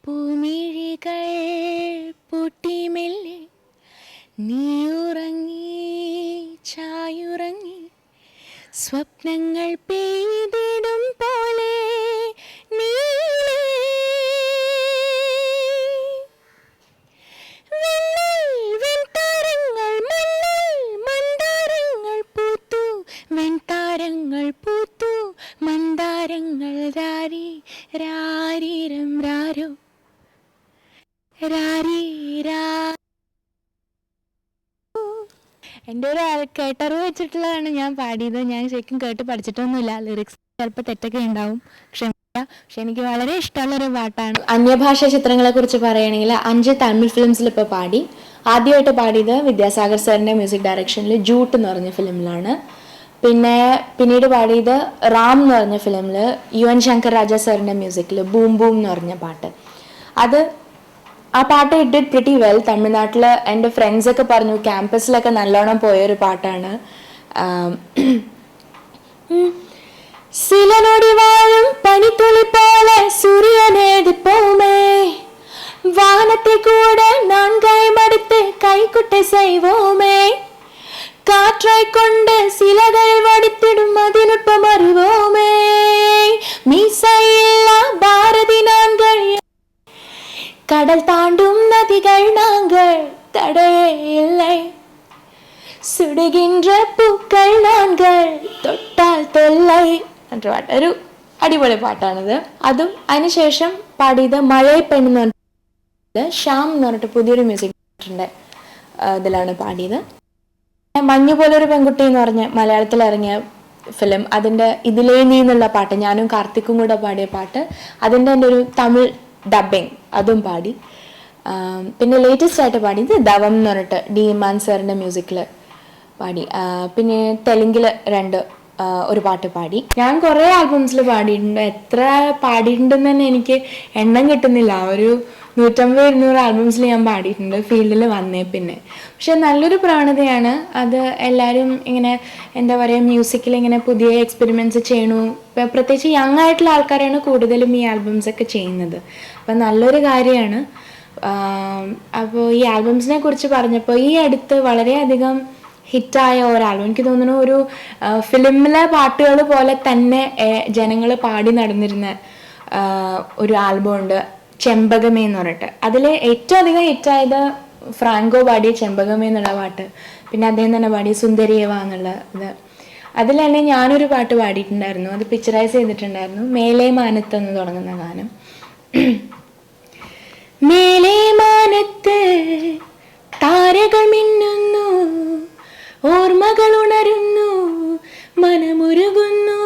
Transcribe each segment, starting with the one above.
പൂമിഴികൾ പൊട്ടിമെല്ലെ നീയുറങ്ങി ചായുറങ്ങി സ്വപ്നങ്ങൾ പെയ്തിടും പോലെ നീളേ വെണ്ണൽ വെൺതാരങ്ങൾ മണ്ണിൽ മന്ദാരങ്ങൾ പൂത്തു വെൺതാരങ്ങൾ പൂത്തു മന്ദാരങ്ങൾ രാരി രാരിരം രാരോ രാരി രാ. എൻ്റെ ഒരു കേട്ടറിവ് വെച്ചിട്ടുള്ളതാണ് ഞാൻ പാടിയത്. ഞാൻ ശരിക്കും കേട്ട് പഠിച്ചിട്ടൊന്നുമില്ല. ലിറിക്സ് ചിലപ്പോൾ തെറ്റൊക്കെ ഉണ്ടാവും, ക്ഷമിക്കുക. പക്ഷെ എനിക്ക് വളരെ ഇഷ്ടമുള്ളൊരു പാട്ടാണ്. അന്യഭാഷാ ചിത്രങ്ങളെ കുറിച്ച് പറയുകയാണെങ്കിൽ 5 തമിഴ് ഫിലിംസിൽ ഇപ്പോൾ പാടി. ആദ്യമായിട്ട് പാടിയത് വിദ്യാസാഗർ സാറിൻ്റെ മ്യൂസിക് ഡയറക്ഷനിൽ ജൂട്ട് എന്ന് പറഞ്ഞ ഫിലിമിലാണ്. പിന്നീട് പാടിയത് റാം എന്ന് പറഞ്ഞ ഫിലിമിൽ യുവൻ ശങ്കർ രാജ സാറിൻ്റെ മ്യൂസിക്കിൽ ബൂം ബൂം എന്ന് പറഞ്ഞ പാട്ട്. ആ പാട്ട് ഇറ്റ് ഡിഡ് പ്രിറ്റി വെൽ. തമിഴ്നാട്ടിൽ എൻ്റെ ഫ്രണ്ട്സൊക്കെ പറഞ്ഞു ക്യാമ്പസിലൊക്കെ നല്ലോണം പോയൊരു പാട്ടാണ്. സിലനൊടി വാഴും പനിത്തുളി പോലെ സൂര്യനേതിപ്പോമേ വാനത്തെ കൂടെ നാൻകായി മടുത്ത് കൈക്കുട്ടை செய்வோமே காற்றாய் கொண்டு சிலகள் வடித்திடும் மதிநுட்பம் அறிவோமே மீசையில்லா பாரதி நான்கள் கடல் தாண்டும் நதிகள் நாங்கள் தடையே இல்லை സുടുകിன்ற പൂക്കൾ നാങ്കൾ തൊട്ടാൽ തൊല്ലൈ എன்ற പാട്ട് ഒരു അടിപൊളി പാട്ടാണിത്. അതും അതിനുശേഷം പാടിയത് മഴയെ പെണ്ണെന്ന് പറഞ്ഞിട്ട് ശ്യാം എന്ന് പറഞ്ഞിട്ട് പുതിയൊരു മ്യൂസിക് ഡയറക്ടറിൻ്റെ ഇതിലാണ് പാടിയത്. മഞ്ഞു പോലൊരു പെൺകുട്ടി എന്ന് പറഞ്ഞ മലയാളത്തിൽ ഇറങ്ങിയ ഫിലിം, അതിൻ്റെ ഇതിലേ നീ എന്നുള്ള പാട്ട് ഞാനും കാർത്തിക്കും കൂടെ പാടിയ പാട്ട്, അതിൻ്റെ എൻ്റെ ഒരു തമിഴ് ഡബിങ് അതും പാടി. പിന്നെ ലേറ്റസ്റ്റ് ആയിട്ട് പാടിയത് ദവം എന്ന് പറഞ്ഞിട്ട് ഡി ഇമാൻ സാറിൻ്റെ മ്യൂസിക്കിൽ പാടി. പിന്നെ തെലുങ്കിൽ ഒരു പാട്ട് പാടി. ഞാൻ കുറേ ആൽബംസിൽ പാടിയിട്ടുണ്ട്. എത്ര പാടിയിട്ടുണ്ടെന്ന് തന്നെ എനിക്ക് എണ്ണം കിട്ടുന്നില്ല. ഒരു 150-200 ആൽബംസിൽ ഞാൻ പാടിയിട്ടുണ്ട് ഫീൽഡിൽ വന്നേ പിന്നെ. പക്ഷെ നല്ലൊരു പ്രവണതയാണ് അത്. എല്ലാവരും ഇങ്ങനെ എന്താ പറയുക, മ്യൂസിക്കിൽ ഇങ്ങനെ പുതിയ എക്സ്പെരിമെൻറ്റ്സ് ചെയ്യണു. പ്രത്യേകിച്ച് യങ് ആയിട്ടുള്ള ആൾക്കാരാണ് കൂടുതലും ഈ ആൽബംസൊക്കെ ചെയ്യുന്നത്. അപ്പം നല്ലൊരു കാര്യമാണ്. അപ്പോൾ ഈ ആൽബംസിനെ കുറിച്ച് പറഞ്ഞപ്പോൾ ഈ അടുത്ത് വളരെയധികം ഹിറ്റായ ഒരാൽബം, എനിക്ക് തോന്നുന്നു ഒരു ഫിലിമിലെ പാട്ടുകൾ പോലെ തന്നെ ജനങ്ങൾ പാടി നടന്നിരുന്ന ഒരു ആൽബം ഉണ്ട്, ചെമ്പകമേ എന്ന് പറഞ്ഞിട്ട്. അതിൽ ഏറ്റവും അധികം ഹിറ്റായത് ഫ്രാങ്കോ പാടിയ ചെമ്പകമേ എന്നുള്ള പാട്ട്, പിന്നെ അദ്ദേഹം തന്നെ പാടിയ സുന്ദരിയവ എന്നുള്ള ഇത്. അതിൽ തന്നെ ഞാനൊരു പാട്ട് പാടിയിട്ടുണ്ടായിരുന്നു, അത് പിക്ചറൈസ് ചെയ്തിട്ടുണ്ടായിരുന്നു, മേലെ മാനത്ത് എന്ന് തുടങ്ങുന്ന ഗാനം. മേലെ മാനത്ത് താരകൾ മിന്നുന്നു, ഓർമ്മകൾ ഉണരുന്നു, മനമുരുകുന്നു,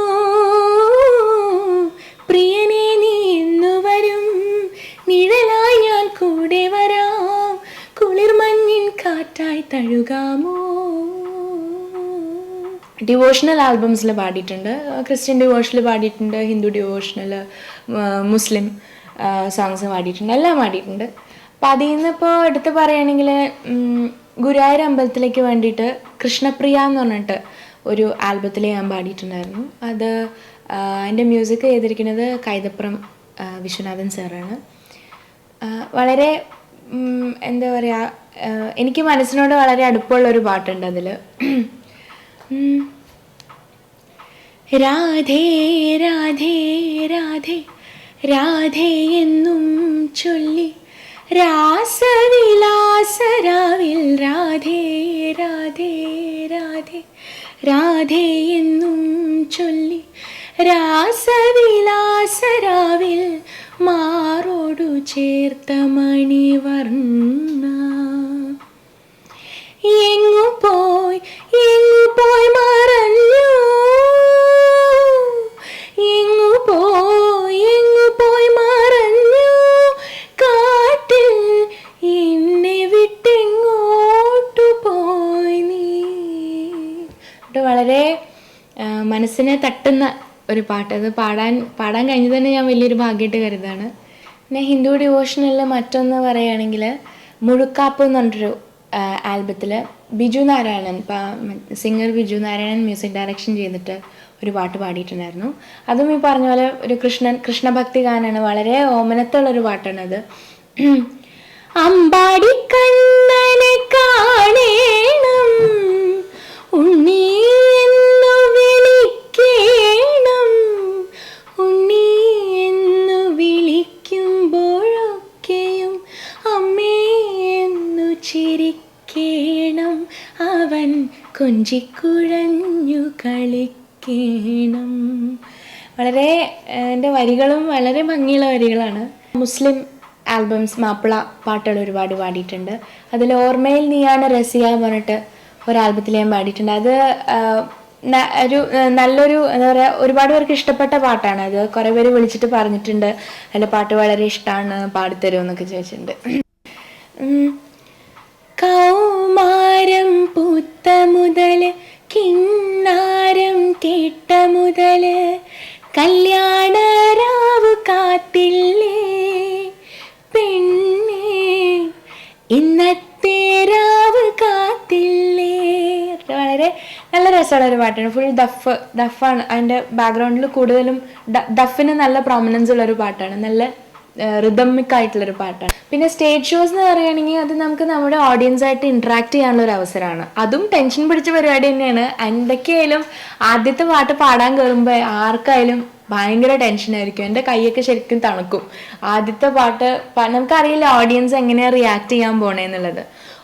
പ്രിയനെ നീ ഇന്നു വരും, നിഴലായി ഞാൻ കൂടെ വരാം, കുളിർമഞ്ഞിൻ കാറ്റായി തഴുകാമോ. ഡിവോഷണൽ ആൽബംസിൽ പാടിയിട്ടുണ്ട്. ക്രിസ്ത്യൻ ഡിവോഷണൽ പാടിയിട്ടുണ്ട്, ഹിന്ദു ഡിവോഷണൽ, മുസ്ലിം സോങ്സ് പാടിയിട്ടുണ്ട്, എല്ലാം പാടിയിട്ടുണ്ട്. അപ്പം അതിൽ നിന്ന് ഇപ്പോൾ എടുത്ത് പറയുകയാണെങ്കിൽ ഗുരുവായൂർ അമ്പലത്തിലേക്ക് വേണ്ടിയിട്ട് കൃഷ്ണപ്രിയ എന്ന് പറഞ്ഞിട്ട് ഒരു ആൽബത്തിൽ ഞാൻ പാടിയിട്ടുണ്ടായിരുന്നു. അതിൻ്റെ മ്യൂസിക് ചെയ്തിരിക്കുന്നത് കൈതപ്രം വിശ്വനാഥൻ സാറാണ്. വളരെ എന്താ പറയുക, എനിക്ക് മനസ്സിനോട് വളരെ അടുപ്പമുള്ളൊരു പാട്ടുണ്ട് അതിൽ. രാധേ രാധേ രാധേ രാധേ എന്നും ചൊല്ലി രാസവിലാസരാവിൽ രാധേ രാധേ രാധേ രാധേ എന്നും ചൊല്ലി രാസവിലാസരാവിൽ മാറോടു ചേർത്ത മണിവർണ്ണ എങ്ങു പോയി മറഞ്ഞു, എങ്ങു പോയി മറഞ്ഞു, കാട്ടിൽ എന്നെ വിട്ടെങ്ങോട്ടു പോയി നീ. വളരെ മനസ്സിനെ തട്ടുന്ന ഒരു പാട്ട്. അത് പാടാൻ കഴിഞ്ഞത് തന്നെ ഞാൻ വലിയൊരു ഭാഗ്യമായിട്ട് കരുതാണ്. പിന്നെ ഹിന്ദു ഡിവോഷനിൽ മറ്റൊന്ന് പറയുകയാണെങ്കിൽ മുഴുക്കാപ്പ് എന്ന് പറഞ്ഞിട്ടൊരു ആൽബത്തിൽ Biju Narayanan singer Biju Narayanan music direction ചെയ്തിട്ട് ഒരു പാട്ട് പാടിയിട്ടുണ്ടായിരുന്നു. അതും ഈ പറഞ്ഞ പോലെ ഒരു കൃഷ്ണഭക്തി ഗാനാണ്. വളരെ ഓമനത്തുള്ളൊരു പാട്ടാണത്. അമ്പാടി കണ്ണനെ കാണേണം ഉണ്ണി എന്നു വിളിക്കേണം ഉണ്ണി എന്നു വിളിക്കുമ്പോഴൊക്കെയും അമ്മേ എന്നു ചിരിക്കേണം അവൻ കൊഞ്ചിക്കുഴഞ്ഞു കളിക്കേണം. വളരെ എൻ്റെ വരികളും വളരെ ഭംഗിയുള്ള വരികളാണ്. മുസ്ലിം ആൽബംസ് മാപ്പിള പാട്ടുകൾ ഒരുപാട് പാടിയിട്ടുണ്ട്. അതിൽ ഓർമ്മയിൽ നീയാണ് റസിയ പറഞ്ഞിട്ട് ഒരു ആൽബത്തിൽ ഞാൻ പാടിയിട്ടുണ്ട്. അത് ഒരു നല്ലൊരു എന്താ പറയുക, ഒരുപാട് പേർക്ക് ഇഷ്ടപ്പെട്ട പാട്ടാണ്. അത് കുറേ പേര് വിളിച്ചിട്ട് പറഞ്ഞിട്ടുണ്ട് അതിൻ്റെ പാട്ട് വളരെ ഇഷ്ടമാണ്, പാടിത്തരുമെന്നൊക്കെ ചോദിച്ചിട്ടുണ്ട്. കൗമാരം പൂത്ത മുതൽ കിന്നാരം കേട്ട മുതൽ കല്യാണ രാവ് കാത്തില്ലേ പെണ്ണേ ഇന്നത്തെ രാവ് കാത്തില്ലേ. വളരെ നല്ല രസമുള്ള ഒരു പാട്ടാണ്. ഫുൾ ദഫാണ് അതിൻ്റെ ബാക്ക്ഗ്രൗണ്ടിൽ. കൂടുതലും ദഫിന് നല്ല പ്രോമിനൻസ് ഉള്ളൊരു പാട്ടാണ്. നല്ല റിതമിക് ആയിട്ടുള്ളൊരു പാട്ടാണ്. പിന്നെ സ്റ്റേജ് ഷോസ് എന്ന് പറയുകയാണെങ്കിൽ അത് നമുക്ക് നമ്മുടെ ഓഡിയൻസായിട്ട് ഇൻട്രാക്ട് ചെയ്യാനുള്ളൊരു അവസരമാണ്. അതും ടെൻഷൻ പിടിച്ച പരിപാടി തന്നെയാണ്. എന്തൊക്കെയായാലും ആദ്യത്തെ പാട്ട് പാടാൻ കയറുമ്പോൾ ആർക്കായാലും ഭയങ്കര ടെൻഷനായിരിക്കും. എൻ്റെ കൈയൊക്കെ ശരിക്കും തണുക്കും. ആദ്യത്തെ പാട്ട് നമുക്കറിയില്ല ഓഡിയൻസ് എങ്ങനെയാണ് റിയാക്ട് ചെയ്യാൻ പോണേന്നുള്ളത്.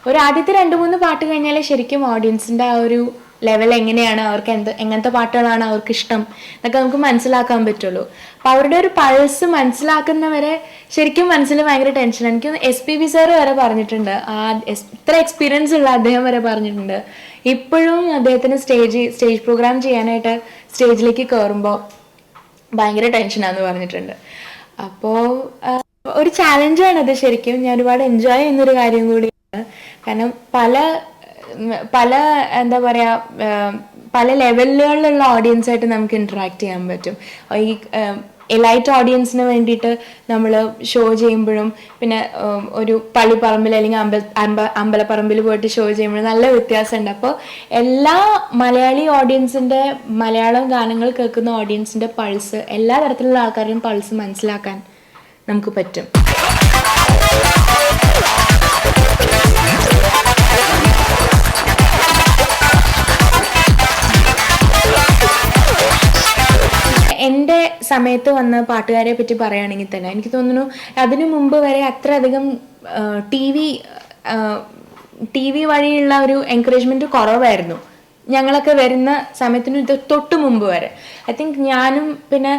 ഒരു ആദ്യത്തെ 2-3 പാട്ട് കഴിഞ്ഞാൽ ശരിക്കും ഓഡിയൻസിൻ്റെ ആ ഒരു ലെവൽ എങ്ങനെയാണ്, അവർക്ക് എങ്ങനത്തെ പാട്ടുകളാണ് അവർക്ക് ഇഷ്ടം എന്നൊക്കെ നമുക്ക് മനസ്സിലാക്കാൻ പറ്റുള്ളൂ. അപ്പോൾ അവരുടെ ഒരു പൾസ് മനസ്സിലാക്കുന്നവരെ ശരിക്കും മനസ്സിൽ ഭയങ്കര ടെൻഷൻ. എനിക്ക് SPB സാറ് വരെ പറഞ്ഞിട്ടുണ്ട്, ഇത്ര എക്സ്പീരിയൻസ് ഉള്ള അദ്ദേഹം വരെ പറഞ്ഞിട്ടുണ്ട്, ഇപ്പോഴും അദ്ദേഹത്തിന് സ്റ്റേജ് പ്രോഗ്രാം ചെയ്യാനായിട്ട് സ്റ്റേജിലേക്ക് കയറുമ്പോൾ ഭയങ്കര ടെൻഷനാന്ന് പറഞ്ഞിട്ടുണ്ട്. അപ്പോൾ ഒരു ചാലഞ്ചാണത് ശരിക്കും. ഞാൻ ഒരുപാട് എൻജോയ് ചെയ്യുന്നൊരു കാര്യം കൂടിയാണ്. കാരണം പല എന്താ പറയുക, പല ലെവലുകളിലുള്ള ഓഡിയൻസായിട്ട് നമുക്ക് ഇൻട്രാക്ട് ചെയ്യാൻ പറ്റും. ഈ എലൈറ്റ് ഓഡിയൻസിന് വേണ്ടിയിട്ട് നമ്മൾ ഷോ ചെയ്യുമ്പോഴും പിന്നെ ഒരു പള്ളിപ്പറമ്പിൽ അല്ലെങ്കിൽ അമ്പലപ്പറമ്പിൽ പോയിട്ട് ഷോ ചെയ്യുമ്പോഴും നല്ല വ്യത്യാസമുണ്ട്. അപ്പോൾ എല്ലാ മലയാളി ഓഡിയൻസിൻ്റെ, മലയാളം ഗാനങ്ങൾ കേൾക്കുന്ന ഓഡിയൻസിൻ്റെ പൾസ്, എല്ലാ തരത്തിലുള്ള ആൾക്കാരുടെയും പൾസ് മനസ്സിലാക്കാൻ നമുക്ക് പറ്റും. എൻ്റെ സമയത്ത് വന്ന പാട്ടുകാരെ പറ്റി പറയുകയാണെങ്കിൽ തന്നെ എനിക്ക് തോന്നുന്നു അതിനു മുമ്പ് വരെ അത്രയധികം ടി വി വഴിയുള്ള ഒരു എൻകറേജ്മെൻറ്റ് കുറവായിരുന്നു. ഞങ്ങളൊക്കെ വരുന്ന സമയത്തിന് തൊട്ട് മുമ്പ് വരെ ഐ തിങ്ക് ഞാനും പിന്നെ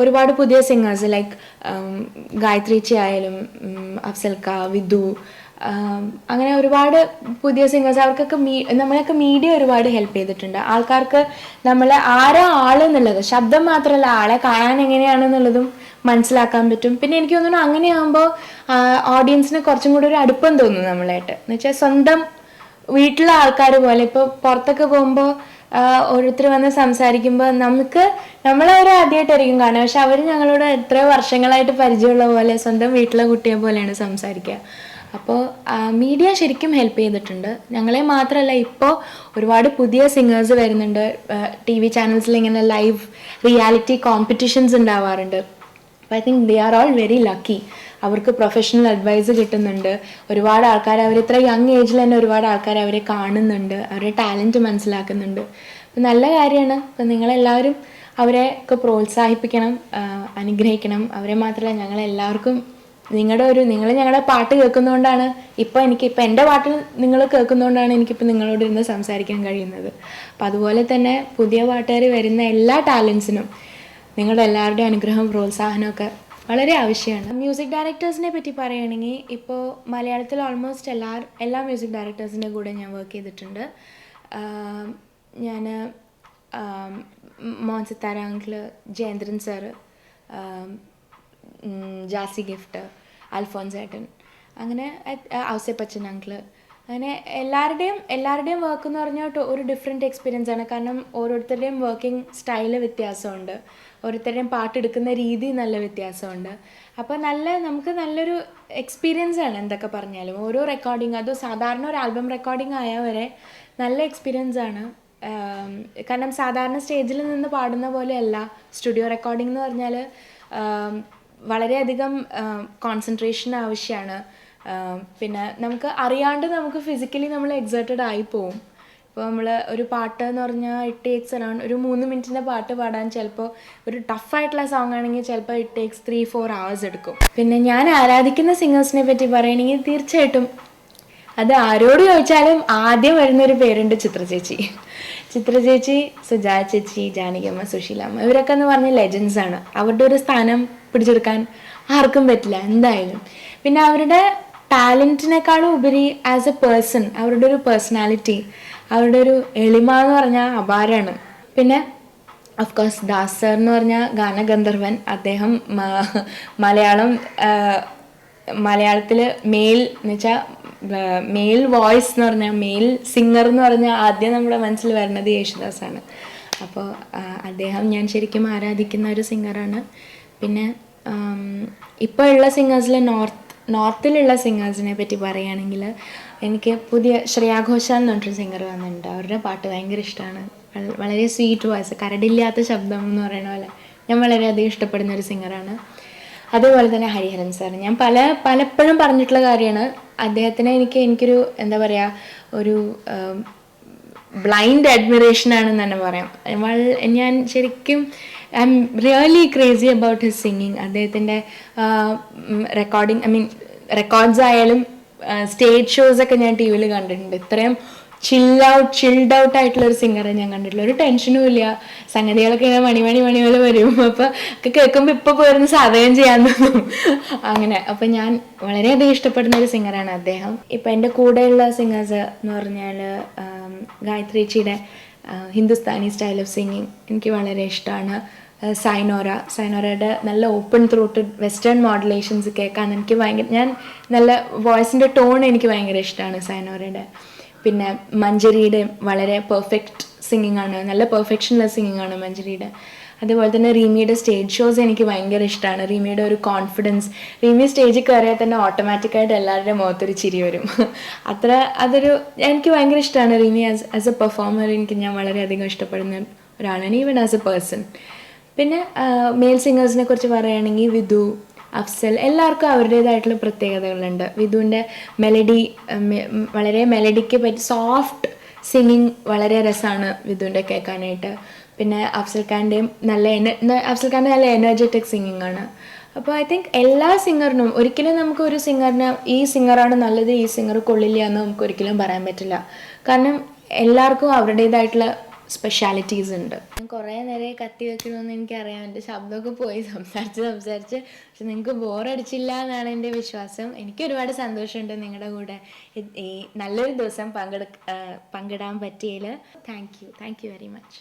ഒരുപാട് പുതിയ സിംഗേഴ്സ് ലൈക്ക് ഗായത്രീച്ചി ആയാലും അഫ്സൽക്ക, വിധു, അങ്ങനെ ഒരുപാട് പുതിയ സിംഗേഴ്സ്, അവർക്കൊക്കെ നമ്മളെയൊക്കെ മീഡിയ ഒരുപാട് ഹെൽപ്പ് ചെയ്തിട്ടുണ്ട്. ആൾക്കാർക്ക് നമ്മളെ ആരാ ആളെന്നുള്ളത്, ശബ്ദം മാത്രമല്ല ആളെ കാണാൻ എങ്ങനെയാണെന്നുള്ളതും മനസ്സിലാക്കാൻ പറ്റും. പിന്നെ എനിക്ക് തോന്നുന്നു അങ്ങനെയാകുമ്പോൾ ഓഡിയൻസിന് കുറച്ചും കൂടി ഒരു അടുപ്പം തോന്നും നമ്മളായിട്ട്. എന്ന് വെച്ചാൽ സ്വന്തം വീട്ടിലെ ആൾക്കാർ പോലെ. ഇപ്പോൾ പുറത്തൊക്കെ പോകുമ്പോൾ ഓരോരുത്തർ വന്ന് സംസാരിക്കുമ്പോൾ നമ്മളവരെ ആദ്യമായിട്ടായിരിക്കും കാണുക, പക്ഷെ അവർ ഞങ്ങളോട് എത്രയോ വർഷങ്ങളായിട്ട് പരിചയമുള്ള പോലെ സ്വന്തം വീട്ടിലെ കുട്ടിയെ പോലെയാണ് സംസാരിക്കുക. അപ്പോൾ മീഡിയ ശരിക്കും ഹെൽപ്പ് ചെയ്തിട്ടുണ്ട്. ഞങ്ങളെ മാത്രമല്ല, ഇപ്പോൾ ഒരുപാട് പുതിയ സിംഗേഴ്സ് വരുന്നുണ്ട്. TV ചാനൽസിൽ ഇങ്ങനെ ലൈവ് റിയാലിറ്റി കോമ്പറ്റീഷൻസ് ഉണ്ടാവാറുണ്ട്. അപ്പോൾ I think they are all very lucky. അവർക്ക് പ്രൊഫഷണൽ അഡ്വൈസ് കിട്ടുന്നുണ്ട്. ഒരുപാട് ആൾക്കാർ അവർ ഇത്ര യങ് ഏജിൽ തന്നെ ഒരുപാട് ആൾക്കാർ അവരെ കാണുന്നുണ്ട്, അവരുടെ ടാലൻറ്റ് മനസ്സിലാക്കുന്നുണ്ട്. അപ്പം നല്ല കാര്യമാണ്. അപ്പം നിങ്ങളെല്ലാവരും അവരെ ഒക്കെ പ്രോത്സാഹിപ്പിക്കണം, അനുഗ്രഹിക്കണം. അവരെ മാത്രമല്ല ഞങ്ങളെല്ലാവർക്കും നിങ്ങൾ ഞങ്ങളുടെ പാട്ട് കേൾക്കുന്നതുകൊണ്ടാണ് ഇപ്പം എൻ്റെ പാട്ട് നിങ്ങൾ കേൾക്കുന്നതുകൊണ്ടാണ് എനിക്കിപ്പോൾ നിങ്ങളോട് ഇരുന്ന് സംസാരിക്കാൻ കഴിയുന്നത്. അപ്പം അതുപോലെ തന്നെ പുതിയ പാട്ടുകാർ വരുന്ന എല്ലാ ടാലൻസിനും നിങ്ങളുടെ എല്ലാവരുടെയും അനുഗ്രഹം, പ്രോത്സാഹനമൊക്കെ വളരെ ആവശ്യമാണ്. മ്യൂസിക് ഡയറക്ടേഴ്സിനെ പറ്റി പറയുകയാണെങ്കിൽ ഇപ്പോൾ മലയാളത്തിൽ ഓൾമോസ്റ്റ് എല്ലാ മ്യൂസിക് ഡയറക്ടേഴ്സിൻ്റെ കൂടെ ഞാൻ വർക്ക് ചെയ്തിട്ടുണ്ട്. ഞാൻ മോഹൻ സിത്താര അങ്കിള്, ജയേന്ദ്രൻ സാറ്, ജാസി ഗിഫ്റ്റ്, അൽഫോൻസ് ഏട്ടൻ, അങ്ങനെ ഔസേപ്പച്ചൻ അങ്കിള്, അങ്ങനെ എല്ലാവരുടെയും വർക്ക് എന്ന് പറഞ്ഞാൽ ഒരു ഡിഫറെൻറ്റ് എക്സ്പീരിയൻസ് ആണ്. കാരണം ഓരോരുത്തരുടെയും വർക്കിംഗ് സ്റ്റൈല് വ്യത്യാസമുണ്ട്, ഓരോരുത്തരുടെയും പാട്ടെടുക്കുന്ന രീതി നല്ല വ്യത്യാസമുണ്ട്. അപ്പോൾ നമുക്ക് നല്ലൊരു എക്സ്പീരിയൻസ് ആണ് എന്തൊക്കെ പറഞ്ഞാലും. ഓരോ റെക്കോർഡിങ്, അത് സാധാരണ ഒരു ആൽബം റെക്കോർഡിങ് ആയാൽ വരെ നല്ല എക്സ്പീരിയൻസ് ആണ്. കാരണം സാധാരണ സ്റ്റേജിൽ നിന്ന് പാടുന്ന പോലെയല്ല സ്റ്റുഡിയോ റെക്കോർഡിംഗ് എന്ന് പറഞ്ഞാൽ. വളരെയധികം കോൺസെൻട്രേഷൻ ആവശ്യമാണ്. പിന്നെ നമുക്ക് അറിയാണ്ട് നമുക്ക് ഫിസിക്കലി നമ്മൾ എക്സേർട്ടഡ് ആയിപ്പോവും. ഇപ്പോൾ നമ്മൾ ഒരു പാട്ട് എന്ന് പറഞ്ഞാൽ ഇറ്റ് ടേക്സ് അറൗണ്ട് ഒരു 3 മിനിറ്റിൻ്റെ പാട്ട് പാടാൻ ചിലപ്പോൾ ഒരു ടഫായിട്ടുള്ള സോങ് ആണെങ്കിൽ ചിലപ്പോൾ ഇറ്റ് ടേക്സ് 3-4 hours എടുക്കും. പിന്നെ ഞാൻ ആരാധിക്കുന്ന സിംഗേഴ്സിനെ പറ്റി പറയുകയാണെങ്കിൽ തീർച്ചയായിട്ടും അത് ആരോട് ചോദിച്ചാലും ആദ്യം വരുന്നൊരു പേരുണ്ട് ചിത്ര ചേച്ചി. ചിത്ര ചേച്ചി, സുജാത ചേച്ചി, ജാനകിയമ്മ, സുശീലാമ്മ, ഇവരൊക്കെ എന്ന് പറഞ്ഞ ലെജൻസ് ആണ്. അവരുടെ ഒരു സ്ഥാനം പിടിച്ചെടുക്കാൻ ആർക്കും പറ്റില്ല എന്തായാലും. പിന്നെ അവരുടെ ടാലൻറ്റിനേക്കാളും ഉപരി ആസ് എ പേഴ്സൺ അവരുടെ ഒരു പേഴ്സണാലിറ്റി, അവരുടെ ഒരു എളിമ എന്ന് പറഞ്ഞാൽ അപാരമാണ്. പിന്നെ ഓഫ് കോഴ്സ് ദാസ് സർ എന്ന് പറഞ്ഞാൽ ഗാനഗന്ധർവൻ. അദ്ദേഹം മലയാളത്തിൽ മെയിൽ എന്ന് വെച്ചാൽ മെയിൽ വോയിസ് എന്ന് പറഞ്ഞാൽ മെയിൽ സിംഗർ എന്ന് പറഞ്ഞാൽ ആദ്യം നമ്മുടെ മനസ്സിൽ വരുന്നത് യേശുദാസാണ്. അപ്പോൾ അദ്ദേഹം ഞാൻ ശരിക്കും ആരാധിക്കുന്ന ഒരു സിംഗറാണ്. പിന്നെ ഇപ്പോൾ ഉള്ള സിംഗേഴ്സിൽ നോർത്തിലുള്ള സിംഗേഴ്സിനെ പറ്റി പറയുകയാണെങ്കിൽ എനിക്ക് പുതിയ ശ്രേയാ ഘോഷാൽ എന്ന് പറഞ്ഞൊരു സിംഗർ വന്നിട്ടുണ്ട്. അവരുടെ പാട്ട് ഭയങ്കര ഇഷ്ടമാണ്. വളരെ സ്വീറ്റ് വോയിസ്, കരടില്ലാത്ത ശബ്ദം എന്ന് പറയുന്ന പോലെ ഞാൻ വളരെയധികം ഇഷ്ടപ്പെടുന്ന ഒരു സിംഗറാണ്. അതേപോലെ തന്നെ ഹരിഹരൻ സാർ, ഞാൻ പലപ്പോഴും പറഞ്ഞിട്ടുള്ള കാര്യമാണ്. അദ്ദേഹത്തിനെ എനിക്കൊരു എന്താ പറയുക, ഒരു ബ്ലൈൻഡ് അഡ്മിറേഷൻ ആണെന്ന് തന്നെ പറയാം. ഞാൻ ശരിക്കും I am really crazy about his singing. അദ്ദേഹത്തിൻ്റെ റെക്കോർഡ്സ് ആയാലും സ്റ്റേജ് ഷോസൊക്കെ ഞാൻ ടി വിയിൽ കണ്ടിട്ടുണ്ട്. ഇത്രയും ചിൽഡ് ഔട്ട് ആയിട്ടുള്ളൊരു സിംഗറെ ഞാൻ കണ്ടിട്ടില്ല. ഒരു ടെൻഷനും ഇല്ല. സംഗതികളൊക്കെ ഇങ്ങനെ മണി പോലെ വരും. അപ്പോൾ ഒക്കെ കേൾക്കുമ്പോൾ ഇപ്പോൾ പോയിരുന്ന് സാധകം ചെയ്യാൻ തോന്നും അങ്ങനെ. അപ്പം ഞാൻ വളരെയധികം ഇഷ്ടപ്പെടുന്ന ഒരു സിംഗറാണ് അദ്ദേഹം. ഇപ്പം എൻ്റെ കൂടെയുള്ള സിംഗേഴ്സ് എന്ന് പറഞ്ഞാൽ ഗായത്രിച്ചിയുടെ ഹിന്ദുസ്ഥാനി സ്റ്റൈൽ ഓഫ് സിംഗിങ് എനിക്ക് വളരെ ഇഷ്ടമാണ്. സൈനോറയുടെ നല്ല ഓപ്പൺ ത്രോട്ടഡ് വെസ്റ്റേൺ മോഡുലേഷൻസ് കേൾക്കാൻ എനിക്ക് ഞാൻ നല്ല വോയിസിൻ്റെ ടോൺ എനിക്ക് ഭയങ്കര ഇഷ്ടമാണ് സൈനോറയുടെ. പിന്നെ മഞ്ജരിയുടെ വളരെ പെർഫെക്റ്റ് സിംഗിങ് ആണ്, നല്ല പെർഫെക്ഷനുള്ള സിംഗിങ് ആണ് മഞ്ജരിയുടെ. അതുപോലെ തന്നെ റീമിയുടെ സ്റ്റേജ് ഷോസ് എനിക്ക് ഭയങ്കര ഇഷ്ടമാണ്. റീമിയുടെ ഒരു കോൺഫിഡൻസ്, റീമി സ്റ്റേജിൽ കയറിയാൽ തന്നെ ഓട്ടോമാറ്റിക്കായിട്ട് എല്ലാവരുടെ മുഖത്തൊരു ചിരി വരും. എനിക്ക് ഭയങ്കര ഇഷ്ടമാണ് റീമി ആസ് എ പെർഫോമർ. ഞാൻ വളരെയധികം ഇഷ്ടപ്പെടുന്ന ഒരാളാണ്, ഈവൻ ആസ് എ പേഴ്സൺ. പിന്നെ മെയിൽ സിംഗേഴ്സിനെ കുറിച്ച് പറയുകയാണെങ്കിൽ വിധു, അഫ്സൽ, എല്ലാവർക്കും അവരുടേതായിട്ടുള്ള പ്രത്യേകതകളുണ്ട്. വിധുവിൻ്റെ വളരെ മെലഡിക്ക് പറ്റി സോഫ്റ്റ് സിംഗിങ് വളരെ രസമാണ് വിധുവിൻ്റെ കേൾക്കാനായിട്ട്. പിന്നെ അഫ്സൽ ഖാൻ്റെ നല്ല എനർജറ്റിക് സിംഗിങ് ആണ്. അപ്പോൾ ഐ തിങ്ക് എല്ലാ സിംഗറിനും ഒരിക്കലും നമുക്ക് ഒരു സിംഗറിന് ഈ സിംഗറാണ് നല്ലത്, ഈ സിംഗർ കൊള്ളില്ല എന്ന് നമുക്ക് ഒരിക്കലും പറയാൻ പറ്റില്ല. കാരണം എല്ലാവർക്കും അവരുടേതായിട്ടുള്ള സ്പെഷ്യാലിറ്റീസ് ഉണ്ട്. ഞാൻ കുറേ നേരം കത്തി വെക്കണമെന്ന് എനിക്കറിയാം. എൻ്റെ ശബ്ദമൊക്കെ പോയി സംസാരിച്ച് പക്ഷെ നിങ്ങൾക്ക് ബോറടിച്ചില്ല എന്നാണ് എൻ്റെ വിശ്വാസം. എനിക്ക് ഒരുപാട് സന്തോഷമുണ്ട് നിങ്ങളുടെ കൂടെ ഈ നല്ലൊരു ദിവസം പങ്കിടാൻ പറ്റിയതിൽ. Thank you very much.